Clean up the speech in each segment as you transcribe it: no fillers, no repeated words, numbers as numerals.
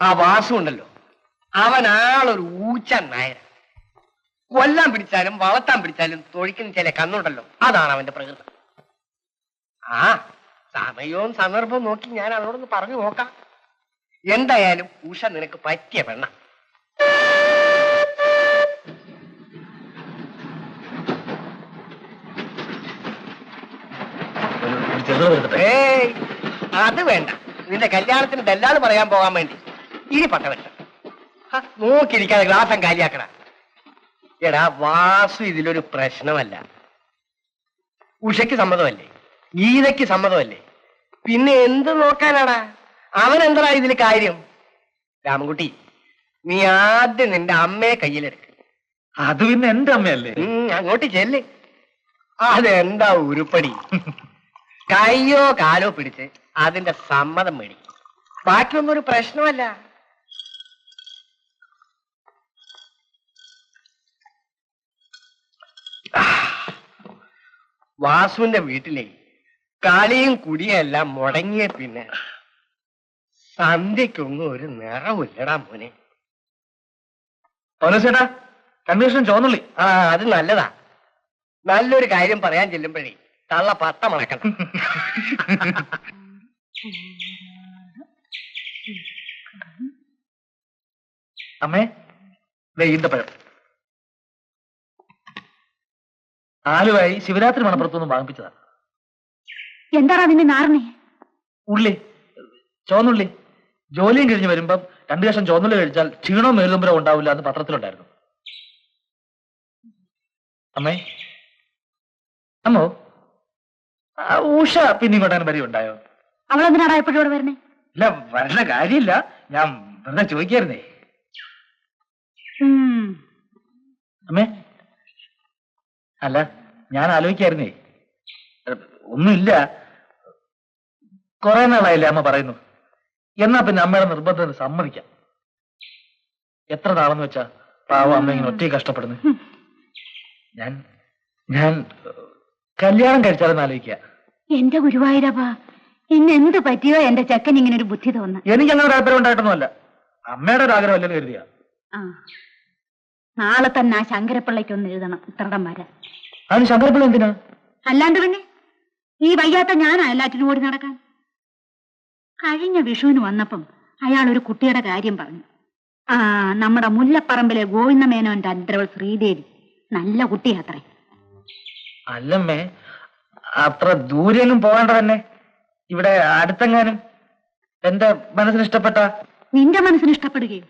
ആ വാസു ഉണ്ടല്ലോ, അവനാളൊരു ഊച്ച നായര. കൊല്ലാൻ പിടിച്ചാലും വളർത്താൻ പിടിച്ചാലും തൊഴിക്കുന്ന ചില കണ്ണുണ്ടല്ലോ, അതാണ് അവന്റെ പ്രകൃതം. ആ സമയവും സന്ദർഭവും നോക്കി ഞാൻ അവനോടൊന്ന് പറഞ്ഞു നോക്കാം. എന്തായാലും ഉഷ നിനക്ക് പറ്റിയ പെണ്ണ. ഏയ് അത് വേണ്ട. നിന്റെ കല്യാണത്തിന് ദല്ലാള് പറയാൻ പോകാൻ വേണ്ടി ഇനി പട്ടവെട്ട നോക്കിയിരിക്കാതെ ഗ്ലാസം കാലിയാക്കണ. എടാ വാസു ഇതിലൊരു പ്രശ്നമല്ല. ഉഷയ്ക്ക് സമ്മതമല്ലേ, ഗീതയ്ക്ക് സമ്മതമല്ലേ, പിന്നെ എന്ത് നോക്കാനാടാ? അവൻ എന്താ ഇതില് കാര്യം? രാമൻകുട്ടി, നീ ആദ്യം നിന്റെ അമ്മയെ കയ്യിലെടുക്ക. അത് പിന്നെ എന്റെ അമ്മയല്ലേ? അങ്ങോട്ട് ചെല്ല്. അതെന്താ ഉരുപ്പടി? കയ്യോ കാലോ പിടിച്ച് അതിന്റെ സമ്മതം മേടിക്കും. ബാക്കിയൊന്നും ഒരു പ്രശ്നമല്ല. വാസുവിന്റെ വീട്ടിലെ കളിയും കുടിയെല്ലാം മുടങ്ങിയ പിന്നെ സന്ധ്യക്കൊന്നും ഒരു നിറവില്ലടാ മോനെ. ചേട്ടാ, കൺവെൻഷൻ ചോന്നുള്ളി. അത് നല്ലതാ. നല്ലൊരു കാര്യം പറയാൻ ചെല്ലുമ്പോഴേ തള്ള പത്ത മണക്കണം. അമ്മേ, ഈന്തപ്പഴം. ആലുവായി ശിവരാത്രി മണപ്പുറത്തൊന്നും വാങ്ങിപ്പിച്ചതാ. എന്താടാ നിന്നെ നാറിനെ? ഉള്ളി, ചോന്നുള്ളി. ജോലിയും കഴിഞ്ഞ് വരുമ്പം 2 കഷ്ണം ചോന്നുള്ളി കഴിച്ചാൽ ക്ഷീണവും മേലുമ്പരവും ഉണ്ടാവില്ല എന്ന് പത്രത്തിലുണ്ടായിരുന്നു. അമ്മേ, അമ്മോ, ഉഷ പിന്നെ ഇങ്ങോട്ടാണ് വരി ഉണ്ടായോ? അവളെന്തിനാടാ എപ്പോഴും ഇവിടെ വരണേ? ഇല്ല, വരേണ്ട കാര്യമില്ല, ഞാൻ വെറുതെ ചോദിക്കായിരുന്നേ. അമ്മേ, അല്ല, ഞാൻ ആലോചിക്കായിരുന്നേ, ഒന്നുമില്ല, കുറെ നാളായില്ലേ അമ്മ പറയുന്നു. എന്നാ പിന്നെ അമ്മയുടെ നിർബന്ധത്തിന് സമ്മതിക്കാം. എത്ര നാളെന്ന് വെച്ചാ പാവം അമ്മ ഇങ്ങനെ ഒറ്റ കഷ്ടപ്പെടുന്നു. ഞാൻ കല്യാണം കഴിച്ചാലെന്ന് ആലോചിക്ക. എന്റെ ഗുരുവായൂരപ്പാ, ഇന്ന് എന്ത് പറ്റിയോ എന്റെ ചെക്കൻ ഇങ്ങനെ ഒരു ബുദ്ധി തോന്നുന്നു? എനിക്ക് അങ്ങനെ ഒരു ആഗ്രഹം ഉണ്ടായിട്ടൊന്നുമല്ല, അമ്മയുടെ ഒരു ആഗ്രഹം അല്ലെന്ന് കരുതിയാ. നാളെ തന്നെ ആ ശങ്കരപ്പിള്ളയ്ക്കൊന്ന് എഴുതണം ഉത്തരടം വരാൻ. അതിന് ശങ്കരപ്പിള്ള എന്തിനാ? അല്ലാണ്ട് പിന്നെ ഈ വയ്യാത്ത ഞാനാ എല്ലാറ്റിനും ഓടി നടക്കാൻ. കഴിഞ്ഞ വിഷുവിന് വന്നപ്പം അയാൾ ഒരു കുട്ടിയുടെ കാര്യം പറഞ്ഞു. നമ്മുടെ മുല്ലപ്പറമ്പിലെ ഗോവിന്ദമേനോന്റെ അന്തരവൾ ശ്രീദേവി നല്ല കുട്ടിയാത്രേ. അല്ലമ്മേ, അത്ര ദൂരെയൊന്നും പോകേണ്ട തന്നെ, ഇവിടെ അടുത്തെങ്ങാനും. എന്റെ മനസ്സിന് ഇഷ്ടപ്പെട്ട. നിന്റെ മനസ്സിന് ഇഷ്ടപ്പെടുകയും?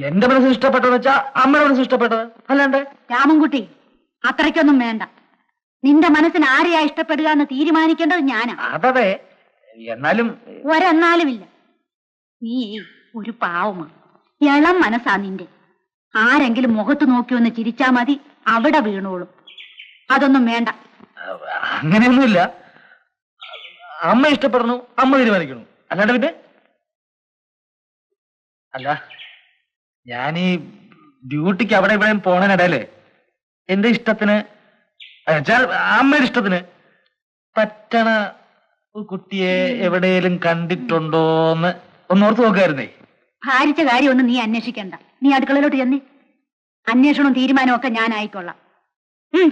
എന്റെ മനസ്സിന് ഇഷ്ടപ്പെട്ടതെന്ന് വെച്ചാ അമ്മയുടെ മനസ്സിന് ഇഷ്ടപ്പെട്ടത് അല്ലാണ്ട്. രാമൻകുട്ടി, അത്രയ്ക്കൊന്നും വേണ്ട. നിന്റെ മനസ്സിന് ആരെയാ ഇഷ്ടപ്പെടുക എന്ന് തീരുമാനിക്കേണ്ടത് ഞാനാ. അതെ, എന്നാലും ഒരെന്നാലുമില്ല. നീ ഒരു പാവമാ, ഇളം മനസ്സാ നിന്റെ. ആരെങ്കിലും മുഖത്ത് നോക്കി ഒന്ന് ചിരിച്ചാ മതി, അവിടെ വീണോളും. അതൊന്നും വേണ്ട. അങ്ങനെയൊന്നുമില്ല, അമ്മ ഇഷ്ടപ്പെടുന്നു, അമ്മ തീരുമാനിക്കണു, അല്ലാണ്ട് പിന്നെ. അല്ല, ഞാനീ ഡ്യൂട്ടിക്ക് അവിടെ ഇവിടെ പോണതിനിടയില് എന്റെ ഇഷ്ടത്തിന്, അമ്മയുടെ ഇഷ്ടത്തിന് പറ്റണ കുട്ടിയെ എവിടെയെങ്കിലും കണ്ടിട്ടുണ്ടോന്ന് ഒന്നോർത്ത് നോക്കായിരുന്നേ. ഭാരിച്ച കാര്യമൊന്നും നീ അന്വേഷിക്കണ്ട. നീ അടുക്കളയിലോട്ട് ചെന്നേ. അന്വേഷണവും തീരുമാനവും ഒക്കെ ഞാൻ ആയിക്കൊള്ളാം.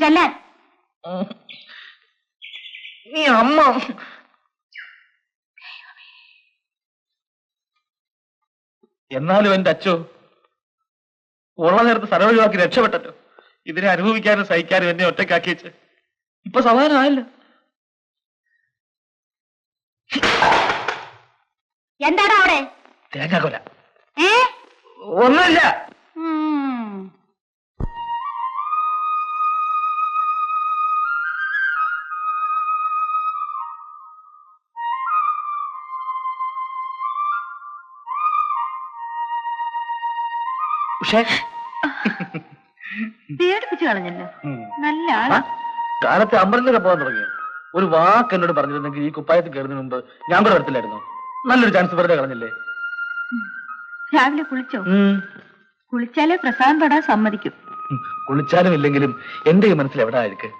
ചെല്ലാൻ. ഈ അമ്മ എന്നാലും എന്റെ അച്ഛോ, ഉള്ള നേരത്ത് സർവ്വഴിവാക്കി രക്ഷപ്പെട്ടല്ലോ. ഇതിനെ അനുഭവിക്കാനും സഹിക്കാനും എന്നെ ഒറ്റക്കാക്കി വെച്ച് ഇപ്പൊ സമാധാനമായല്ലോ. എന്താടാ അവിടെ? തേങ്ങാക്കൊല. ഒന്നുമില്ല. പക്ഷേ പേടിപ്പിച്ചു കളഞ്ഞല്ലോ. നല്ല ആളാ. കാലത്ത് അമ്പലത്തിലൊക്കെ പോകാൻ തുടങ്ങിയോ? ഒരു വാക്ക് എന്നോട് പറഞ്ഞിരുന്നെങ്കിൽ ഈ കുപ്പായത്തിൽ കയറുന്നതിന് മുമ്പ് ഞാൻ കൂടെ വരത്തില്ലായിരുന്നു. നല്ലൊരു ചാൻസ് വെറുതെ കളഞ്ഞില്ലേ. രാവിലെ കുളിച്ചോ? കുളിച്ചാലേ പ്രസാദം തൊടാൻ സമ്മതിക്കും. കുളിച്ചാലും ഇല്ലെങ്കിലും എന്റെ ഈ മനസ്സിൽ എവിടെ ആയിരിക്കും.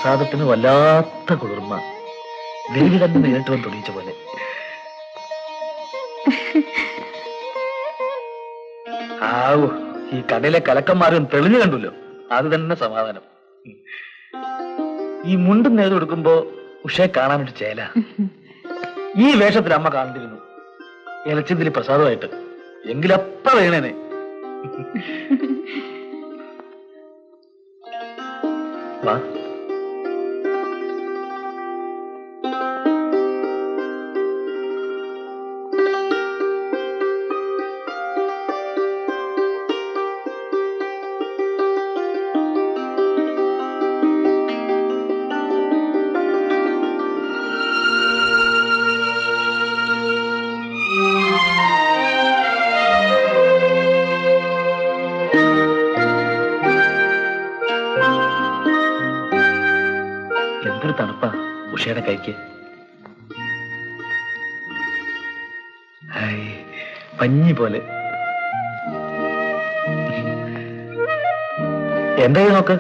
പ്രസാദത്തിന് വല്ലാത്ത കുളിർമ ദേവി തന്നെ നേരിട്ട് വന്ന് തെളിയിച്ച പോലെ. ആവൂ, ഈ കടയിലെ കലക്കന്മാരും തെളിഞ്ഞു കണ്ടല്ലോ, അത് തന്നെ സമാധാനം. ഈ മുണ്ടും നേരം എടുക്കുമ്പോ ഉഷയെ കാണാനൊരു ചേല. ഈ വേഷത്തിൽ അമ്മ കാണിച്ചിരുന്നു ഇലച്ചിന്തിരി പ്രസാദമായിട്ട്, എങ്കിലപ്പ വേണേനെ. വാ. എന്തൊരു തണുപ്പാ ഉഷയുടെ കൈക്ക്. പഞ്ഞി പോലെ. എന്റെ കൈ നോക്ക്,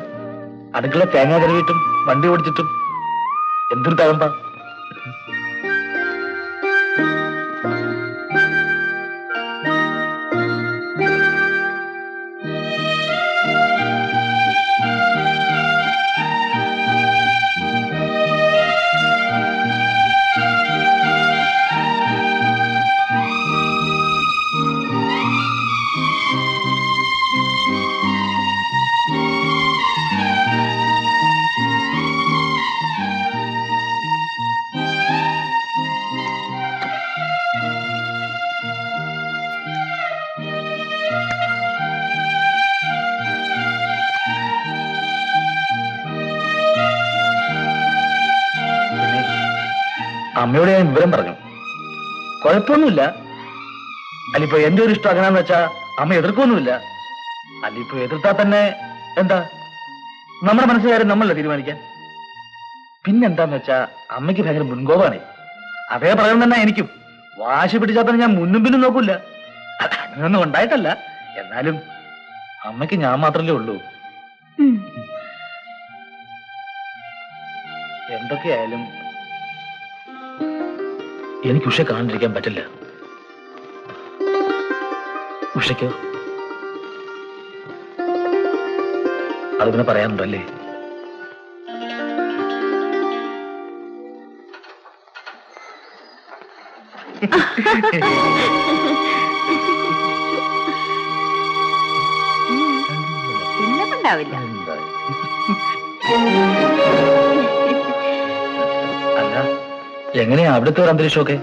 അടുക്കള തേങ്ങ കരുവിയിട്ടും വണ്ടി ഓടിച്ചിട്ടും എന്തൊരു തഴമ്പാ. അമ്മയോട് ഞാൻ വിവരം പറഞ്ഞു. കുഴപ്പമൊന്നുമില്ല. അല്ലിപ്പോ എന്റെ ഒരു ഇഷ്ടം അങ്ങനെയാന്ന് വെച്ചാ അമ്മ എതിർക്കൊന്നുമില്ല. അല്ലിപ്പോ എതിർത്താൽ തന്നെ എന്താ, നമ്മുടെ മനസ്സുകാരൻ നമ്മളല്ല തീരുമാനിക്കാൻ. പിന്നെന്താന്ന് വെച്ചാ അമ്മയ്ക്ക് ഭയങ്കര മുൻകോപാണേ. അതേ പറയാൻ തന്നെ എനിക്കും. വാശി പിടിച്ചാൽ തന്നെ ഞാൻ മുന്നും പിന്നും നോക്കൂല. അങ്ങനെയൊന്നും ഉണ്ടായിട്ടല്ല, എന്നാലും അമ്മയ്ക്ക് ഞാൻ മാത്രമല്ലേ ഉള്ളൂ. എന്തൊക്കെയായാലും എനിക്ക് ഉഷ കാണാണ്ടിരിക്കാൻ പറ്റില്ല. ഉഷയ്ക്കോ അത് പിന്നെ പറയാനുണ്ടല്ലേ? ഉണ്ടാവില്ല. അല്ല, എങ്ങനെയാ അവിടുത്തെ ഒരു അന്തരീക്ഷമൊക്കെ?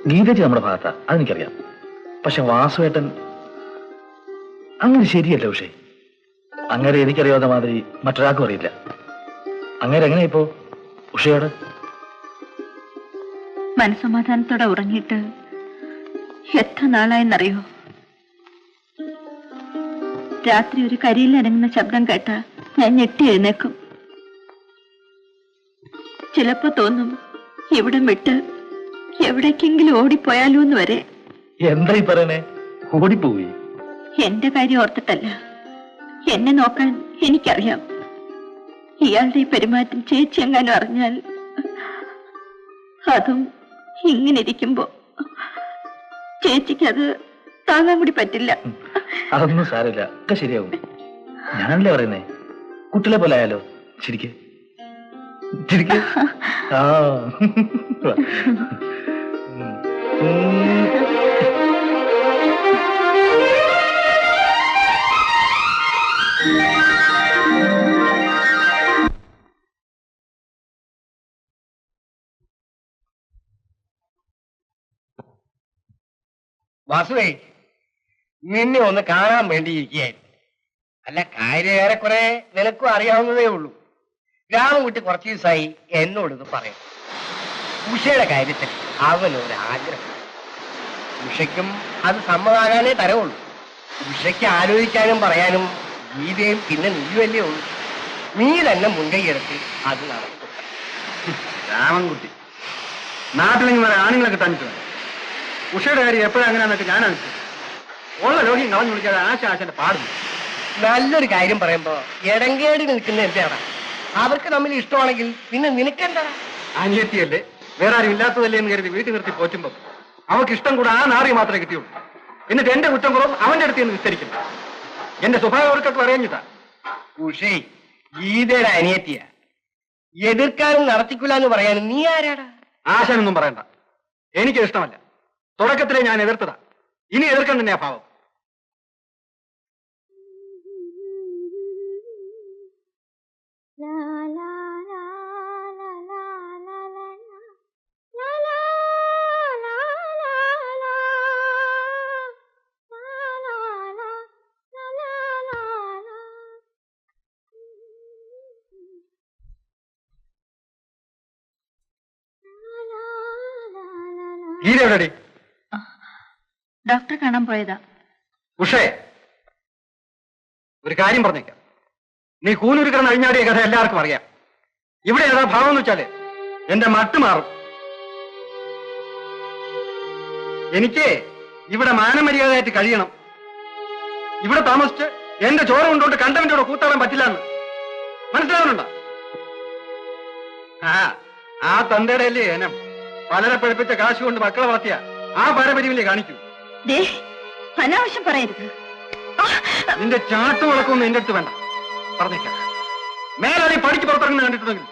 ഗീതജി നമ്മുടെ ഭാഗത്താ, അതെനിക്കറിയാം. പക്ഷെ വാസുവേട്ടൻ അങ്ങനെ ശരിയല്ല ഉഷേ. അങ്ങനെ എനിക്കറിയാവുന്ന മാതിരി മറ്റൊരാൾക്കും അറിയില്ല. അങ്ങനെ എങ്ങനെയാ ഇപ്പോ ഉഷയോട്? മനസ്സമാധാനത്തോടെ ഉറങ്ങിയിട്ട് എത്ര നാളായെന്നറിയോ? രാത്രി ഒരു കരിയിൽ അനങ്ങുന്ന ശബ്ദം കേട്ട ഞാൻ ഞെട്ടി എഴുന്നേക്കും. ചിലപ്പോ തോന്നും ഇവിടം വിട്ട് എവിടേക്കെങ്കിലും ഓടിപ്പോയാലോ എന്ന് വരെ. എന്തായി പറയണേ? ഓടിപ്പോയി? എന്റെ കാര്യം ഓർത്തിട്ടല്ല, എന്നെ നോക്കാൻ എനിക്കറിയാം. ഇയാളുടെ ഈ പെരുമാറ്റം ചേച്ചി എങ്ങാനും അറിഞ്ഞാൽ, അതും ഇങ്ങനെ ഇരിക്കുമ്പോ ചേച്ചിക്ക് അത് താങ്ങാൻ കൂടി പറ്റില്ല. അതൊന്നും സാരമില്ല, ഒക്കെ ശരിയാവും. ഞാനല്ലേ പറയുന്നേ, കുട്ടികളെ പോലെ ആയാലോ. ശരിക്ക് ശരിക്ക്. ആ വാസുവേ, നിന്നെ ഒന്ന് കാണാൻ വേണ്ടി ഇരിക്കുകയായിരുന്നു. അല്ല, കാര്യം ഏറെക്കുറെ നിനക്കും അറിയാവുന്നതേ ഉള്ളൂ. രാമൻകുട്ടി കുറച്ച് ദിവസമായി എന്നോടിത് പറയും. ഉഷയുടെ കാര്യത്തിൽ അവനൊരു ആഗ്രഹം. ഉഷയ്ക്കും അത് സമ്മതാകാനേ തരവുള്ളൂ. ഉഷയ്ക്ക് ആലോചിക്കാനും പറയാനും ഗീതയും പിന്നെ നീയുമല്ലേ ഉള്ളൂ. നീ തന്നെ മുൻകൈയെടുത്ത് അത് നടത്തും. രാമൻകുട്ടി നാട്ടിലെങ്കിൽ വേറെ ആണുങ്ങളെ കിട്ടാനിട്ട് ഉഷയുടെ കാര്യം എപ്പോഴും അങ്ങനെയാന്നൊക്കെ ഞാനാണ് ഉള്ള ലോഹ്യം കളഞ്ഞു വിളിക്കാതെ ആശാശന്റെ പാടുന്നു. നല്ലൊരു കാര്യം പറയുമ്പോ ഇടങ്കേടി നിൽക്കുന്ന എന്താണ്? അവർക്ക് തമ്മിൽ ഇഷ്ടമാണെങ്കിൽ പിന്നെ നിനക്കെന്താ? അനിയത്തിയല്ലേ, വേറെ ആരും ഇല്ലാത്തതല്ലേ എന്ന് കരുതി വീട്ടിൽ നിർത്തി പോറ്റുമ്പോ അവർക്ക് ഇഷ്ടം കൂടെ ആ നാറി മാത്രമേ കിട്ടിയുള്ളൂ. എന്നിട്ട് എന്റെ കുറ്റം കുറവും അവന്റെ അടുത്ത് നിന്ന് വിസ്തരിക്കുന്നു. എന്റെ സ്വഭാവം അവർക്കൊക്കെ അറിയാഞ്ഞിട്ടാ. ഉഷേ, ഗീതയുടെ അനിയത്തിയ, എതിർക്കാനും നടത്തിക്കില്ല എന്ന് പറയാനും നീ ആരാടാ? ആശാനൊന്നും പറയണ്ട, എനിക്ക് ഇഷ്ടമല്ല. തുടക്കത്തിലെ ഞാൻ എതിർത്തതാ, ഇനി എതിർക്കാൻ തന്നെയാ ഭാവം. ഗീത എവിടെടി? ഡോക്ടറെ കാണാൻ പോയതാ. ഉഷേ, ഒരു കാര്യം പറഞ്ഞേക്കാം. നീ കൂനൂര് കിടന്ന് അഴിഞ്ഞാടിയ കഥ എല്ലാവർക്കും അറിയാം. ഇവിടെ ഏതാ ഭാവം എന്ന് വെച്ചാല് എന്റെ മട്ട് മാറും. എനിക്ക് ഇവിടെ മാനമര്യാദയായിട്ട് കഴിയണം. ഇവിടെ താമസിച്ച് എന്റെ ചോര കൊണ്ടുകൊണ്ട് കണ്ടവന്റെ കൂടെ കൂത്താടാൻ പറ്റില്ല എന്ന് മനസ്സിലാവുന്നുണ്ടോ? ആ തന്തയുടെ അല്ലേ എനം പലരെ പഠിപ്പിച്ച കാശ് കൊണ്ട് മക്കളെ വളർത്തിയ ആ പാരമ്പര്യമല്ലേ കാണിക്കൂ. അനാവശ്യം പറയരുത്. നിന്റെ ചാട്ടു വളക്കൊന്നും എന്റെ അടുത്ത് വേണ്ട, പറഞ്ഞേക്കാം. മേലാളി പഠിക്ക് പുറത്തിറങ്ങുന്ന കണ്ടിട്ടുണ്ടെങ്കിൽ